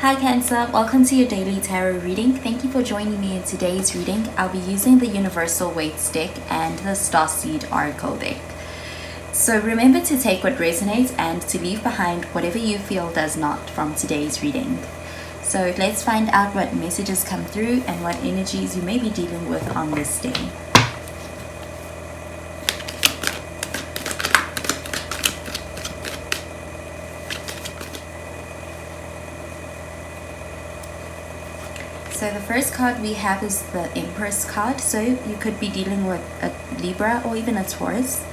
Hi Cancer, welcome to your daily tarot reading. Thank you for joining me in today's reading. I'll be using the Universal Weights deck and the Starseed Oracle deck. So remember to take what resonates and to leave behind whatever you feel does not from today's reading. So let's find out what messages come through and what energies you may be dealing with on this day. So the first card we have is the Empress card. So you could be dealing with a Libra or even a Taurus.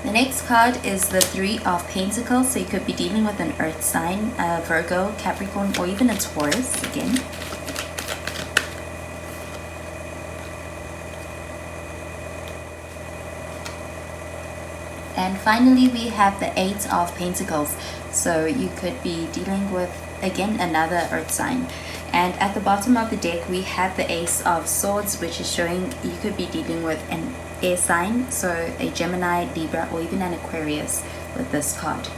The next card is the Three of Pentacles. So you could be dealing with an Earth sign, a Virgo, Capricorn, or even a Taurus again. And finally, we have the Eight of Pentacles. So you could be dealing with, again, another Earth sign. And at the bottom of the deck, we have the Ace of Swords, which is showing you could be dealing with an air sign. So a Gemini, Libra, or even an Aquarius with this card.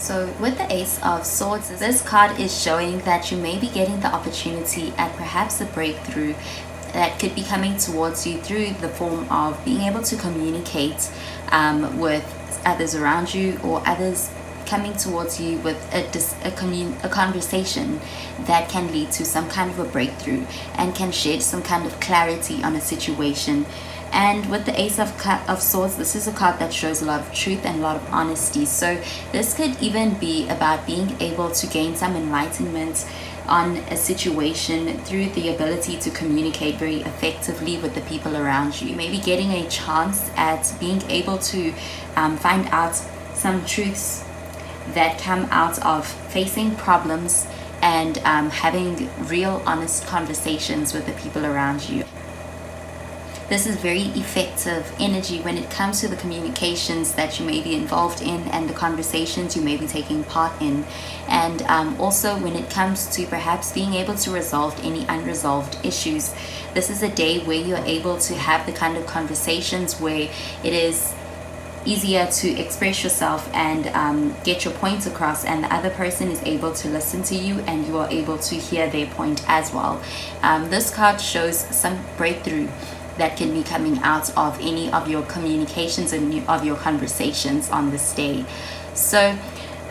So with the Ace of Swords, this card is showing that you may be getting the opportunity at perhaps a breakthrough that could be coming towards you through the form of being able to communicate with others around you, or others coming towards you with a conversation that can lead to some kind of a breakthrough and can shed some kind of clarity on a situation. And with the Ace of Swords, this is a card that shows a lot of truth and a lot of honesty. So this could even be about being able to gain some enlightenment on a situation through the ability to communicate very effectively with the people around you. Maybe getting a chance at being able to find out some truths that come out of facing problems and having real honest conversations with the people around you. This is very effective energy when it comes to the communications that you may be involved in and the conversations you may be taking part in. And also when it comes to perhaps being able to resolve any unresolved issues. This is a day where you're able to have the kind of conversations where it is easier to express yourself and get your point across, and the other person is able to listen to you and you are able to hear their point as well. This card shows some breakthrough that can be coming out of any of your communications and of your conversations on this day. So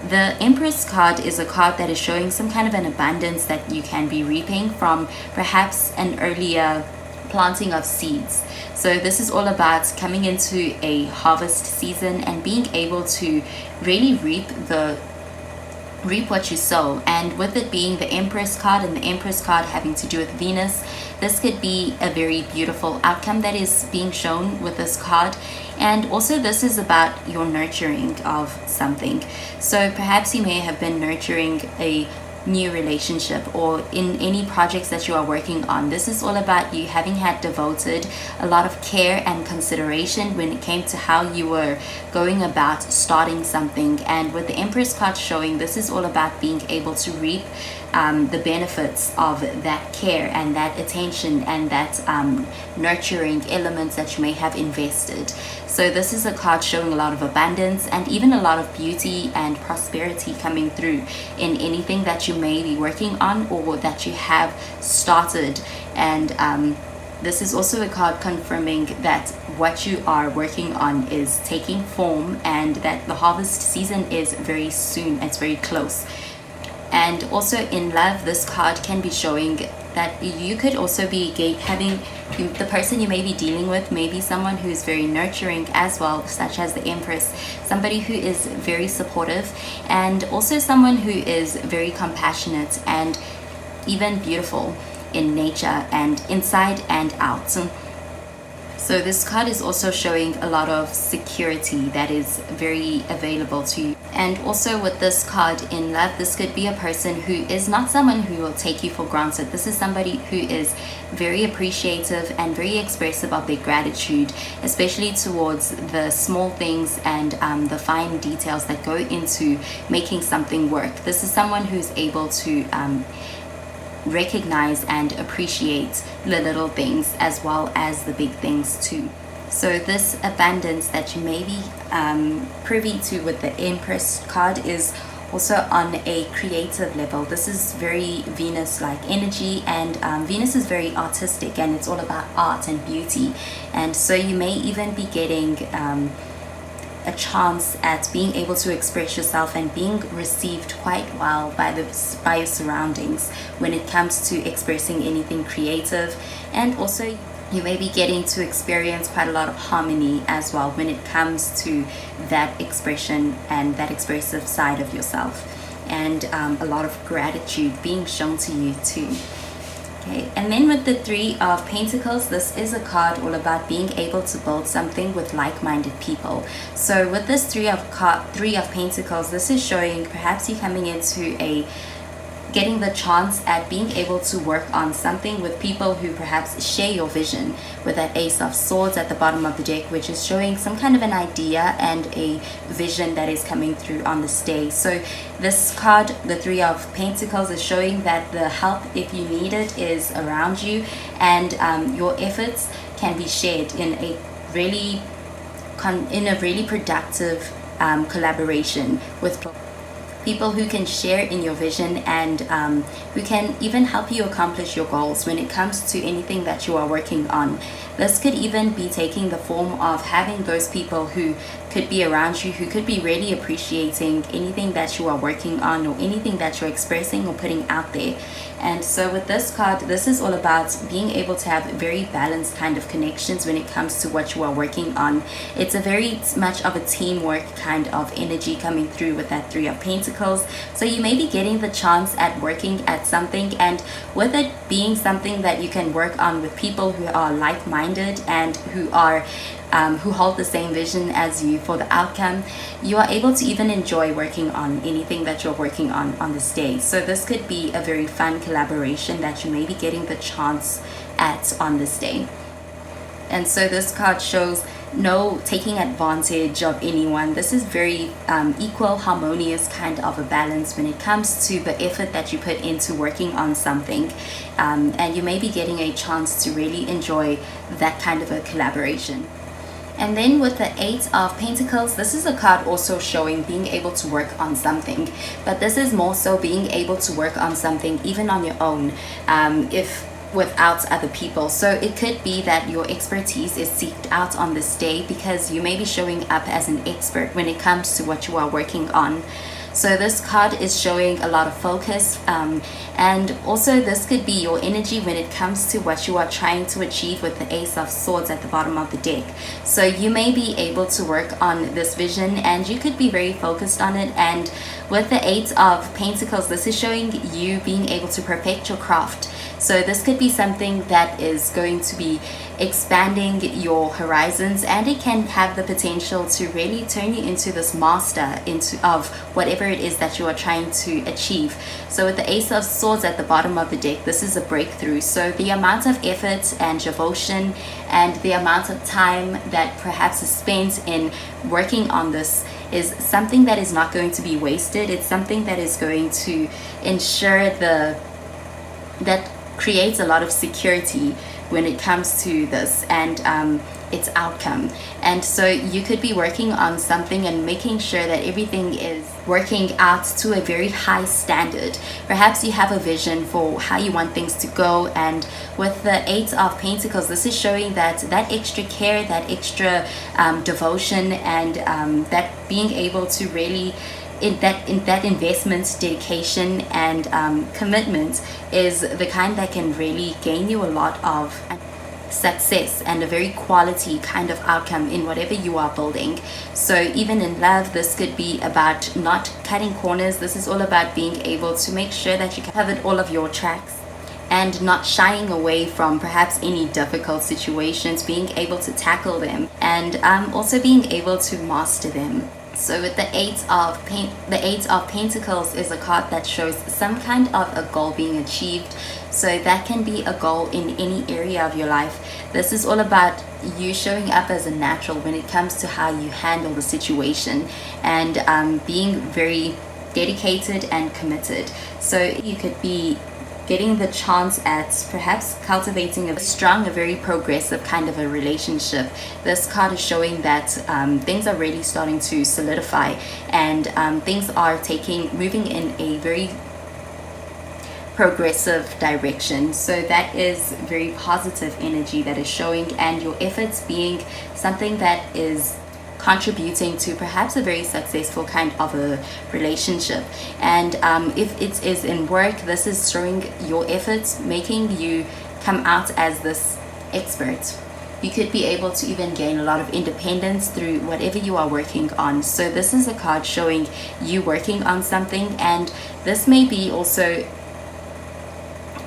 the Empress card is a card that is showing some kind of an abundance that you can be reaping from perhaps an earlier planting of seeds. So this is all about coming into a harvest season and being able to really reap what you sow. And with it being the Empress card and the Empress card having to do with Venus, this could be a very beautiful outcome that is being shown with this card. And also this is about your nurturing of something. So perhaps you may have been nurturing a new relationship, or in any projects that you are working on. This is all about you having had devoted a lot of care and consideration when it came to how you were going about starting something. And with the Empress card showing, this is all about being able to reap the benefits of that care and that attention and that nurturing elements that you may have invested. So this is a card showing a lot of abundance and even a lot of beauty and prosperity coming through in anything that you may be working on or that you have started. And this is also a card confirming that what you are working on is taking form and that the harvest season is very soon. It's very close. And also in love, this card can be showing that you could also be having the person you may be dealing with, maybe someone who is very nurturing as well, such as the Empress, somebody who is very supportive, and also someone who is very compassionate and even beautiful in nature and inside and out. So this card is also showing a lot of security that is very available to you. And also with this card in love, this could be a person who is not someone who will take you for granted. This is somebody who is very appreciative and very expressive of their gratitude, especially towards the small things and the fine details that go into making something work. This is someone who's able to recognize and appreciate the little things as well as the big things too. So this abundance that you may be privy to with the Empress card is also on a creative level. This is very Venus-like energy, and Venus is very artistic, and it's all about art and beauty. And so you may even be getting a chance at being able to express yourself and being received quite well by your surroundings when it comes to expressing anything creative. And also you may be getting to experience quite a lot of harmony as well when it comes to that expression and that expressive side of yourself, and a lot of gratitude being shown to you too. Okay, and then with the Three of Pentacles, this is a card all about being able to build something with like-minded people. So with this Three of Pentacles, this is showing perhaps you coming into getting the chance at being able to work on something with people who perhaps share your vision, with that Ace of Swords at the bottom of the deck, which is showing some kind of an idea and a vision that is coming through on this day. So this card, the Three of Pentacles, is showing that the help, if you need it, is around you, and your efforts can be shared in a really productive collaboration with people who can share in your vision and who can even help you accomplish your goals when it comes to anything that you are working on. This could even be taking the form of having those people who could be around you, who could be really appreciating anything that you are working on or anything that you're expressing or putting out there. And so with this card, this is all about being able to have very balanced kind of connections when it comes to what you are working on. It's a very much of a teamwork kind of energy coming through with that Three of Pentacles. So you may be getting the chance at working at something, and with it being something that you can work on with people who are like-minded and who hold the same vision as you for the outcome, you are able to even enjoy working on anything that you're working on this day. So this could be a very fun collaboration that you may be getting the chance at on this day. And so this card shows no taking advantage of anyone. This is very equal, harmonious kind of a balance when it comes to the effort that you put into working on something, and you may be getting a chance to really enjoy that kind of a collaboration. And then with the Eight of Pentacles, this is a card also showing being able to work on something, but this is more so being able to work on something even on your own, if without other people. So it could be that your expertise is sought out on this day because you may be showing up as an expert when it comes to what you are working on. So this card is showing a lot of focus, and also this could be your energy when it comes to what you are trying to achieve with the Ace of Swords at the bottom of the deck. So you may be able to work on this vision and you could be very focused on it, and with the Eight of Pentacles, this is showing you being able to perfect your craft. So this could be something that is going to be expanding your horizons, and it can have the potential to really turn you into this master of whatever it is that you are trying to achieve. So with the Ace of Swords at the bottom of the deck, this is a breakthrough. So the amount of effort and devotion and the amount of time that perhaps is spent in working on this is something that is not going to be wasted. It's something that is going to ensure that creates a lot of security when it comes to this and its outcome. And so you could be working on something and making sure that everything is working out to a very high standard. Perhaps you have a vision for how you want things to go, and with the Eight of Pentacles, this is showing that extra care, that extra devotion, and that being able to really in that investment, dedication, and commitment is the kind that can really gain you a lot of success and a very quality kind of outcome in whatever you are building. So even in love, this could be about not cutting corners. This is all about being able to make sure that you covered all of your tracks and not shying away from perhaps any difficult situations, being able to tackle them, and also being able to master them. So with the Eight of Pentacles is a card that shows some kind of a goal being achieved. So that can be a goal in any area of your life. This is all about you showing up as a natural when it comes to how you handle the situation, and being very dedicated and committed. So you could be getting the chance at perhaps cultivating a very progressive kind of a relationship. This card is showing that things are really starting to solidify, and things are moving in a very progressive direction. So that is very positive energy that is showing, and your efforts being something that is contributing to perhaps a very successful kind of a relationship. And if it is in work, this is showing your efforts making you come out as this expert. You could be able to even gain a lot of independence through whatever you are working on. So this is a card showing you working on something, and this may be also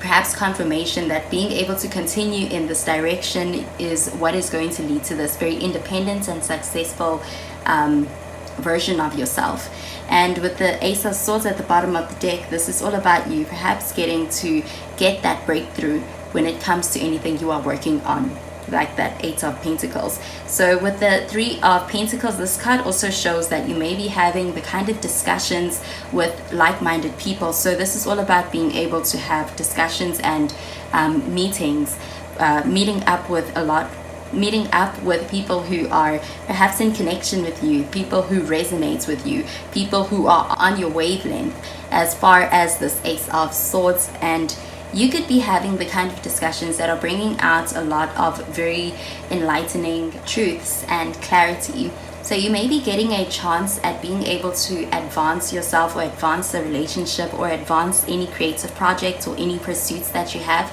perhaps confirmation that being able to continue in this direction is what is going to lead to this very independent and successful version of yourself. And with the Ace of Swords at the bottom of the deck, this is all about you perhaps getting to get that breakthrough when it comes to anything you are working on, like that Eight of Pentacles. So with the Three of Pentacles, this card also shows that you may be having the kind of discussions with like-minded people. So this is all about being able to have discussions and meetings, meeting up with people who are perhaps in connection with you, people who resonate with you, people who are on your wavelength as far as this Ace of Swords. And you could be having the kind of discussions that are bringing out a lot of very enlightening truths and clarity. So you may be getting a chance at being able to advance yourself, or advance the relationship, or advance any creative projects or any pursuits that you have,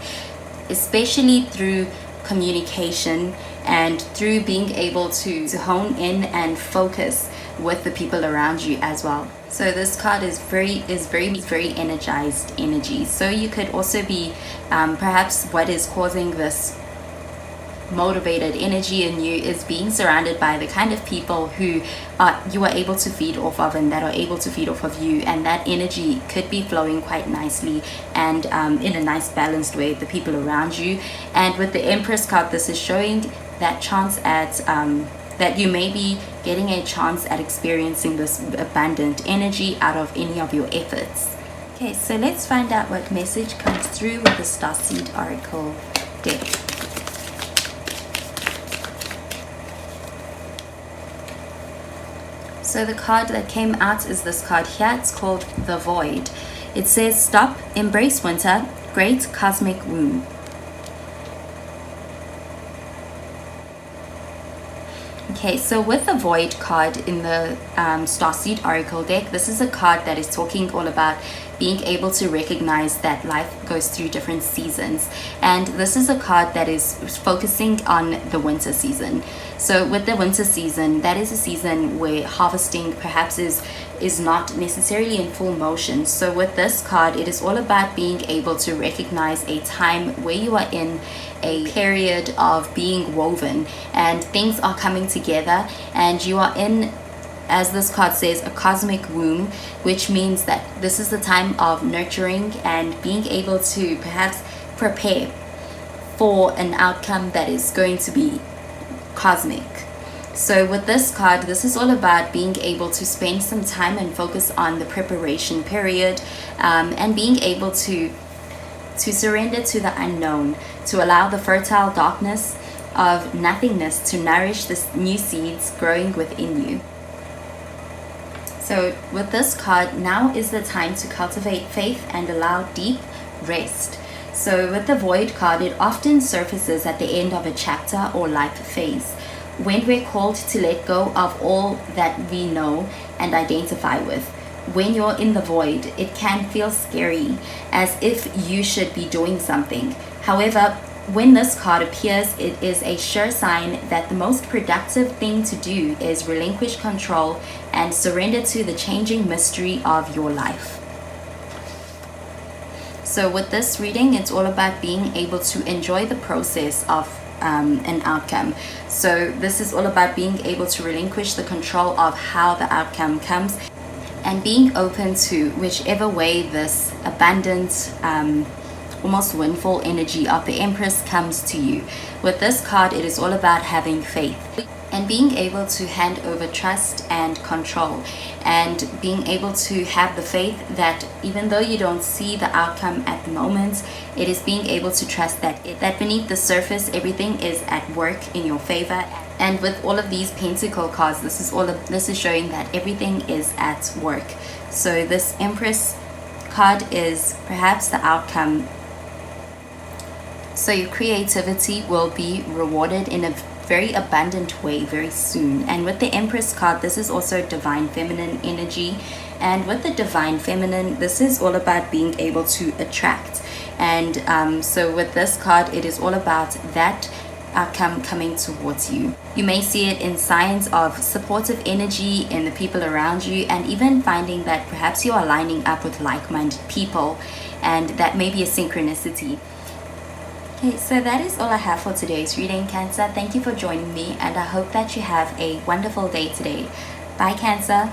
especially through communication and through being able to hone in and focus with the people around you as well. So this card is very energized energy. So you could also be perhaps what is causing this motivated energy in you is being surrounded by the kind of people who you are able to feed off of, and that are able to feed off of you, and that energy could be flowing quite nicely and in a nice balanced way with the people around you. And with the Empress card, this is showing that chance at that you may be getting a chance at experiencing this abundant energy out of any of your efforts. Okay, so let's find out what message comes through with the Starseed Oracle deck. So the card that came out is this card here. It's called The Void. It says, stop, embrace winter, great cosmic womb. Okay, so with the Void card in the Starseed Oracle deck, this is a card that is talking all about being able to recognize that life goes through different seasons. And this is a card that is focusing on the winter season. So with the winter season, that is a season where harvesting perhaps is not necessarily in full motion. So with this card, it is all about being able to recognize a time where you are in a period of being woven and things are coming together, and you are in, as this card says, a cosmic womb, which means that this is the time of nurturing and being able to perhaps prepare for an outcome that is going to be cosmic. So with this card, this is all about being able to spend some time and focus on the preparation period, and being able to surrender to the unknown, to allow the fertile darkness of nothingness to nourish the new seeds growing within you. So with this card, now is the time to cultivate faith and allow deep rest. So with the Void card, it often surfaces at the end of a chapter or life phase, when we're called to let go of all that we know and identify with. When you're in the void, it can feel scary, as if you should be doing something. However, when this card appears, it is a sure sign that the most productive thing to do is relinquish control and surrender to the changing mystery of your life. So with this reading, it's all about being able to enjoy the process of an outcome. So this is all about being able to relinquish the control of how the outcome comes and being open to whichever way this abundant, almost windfall energy of the Empress comes to you. With this card, it is all about having faith and being able to hand over trust and control, and being able to have the faith that even though you don't see the outcome at the moment, it is being able to trust that beneath the surface everything is at work in your favor. And with all of these pentacle cards, this is showing that everything is at work. So this Empress card is perhaps the outcome. So your creativity will be rewarded in a very abundant way very soon. And with the Empress card, this is also divine feminine energy. And with the divine feminine, this is all about being able to attract. And so with this card, it is all about that outcome coming towards you. You may see it in signs of supportive energy in the people around you, and even finding that perhaps you are lining up with like-minded people, and that may be a synchronicity. Okay, so that is all I have for today's reading, Cancer. Thank you for joining me, and I hope that you have a wonderful day today. Bye, Cancer.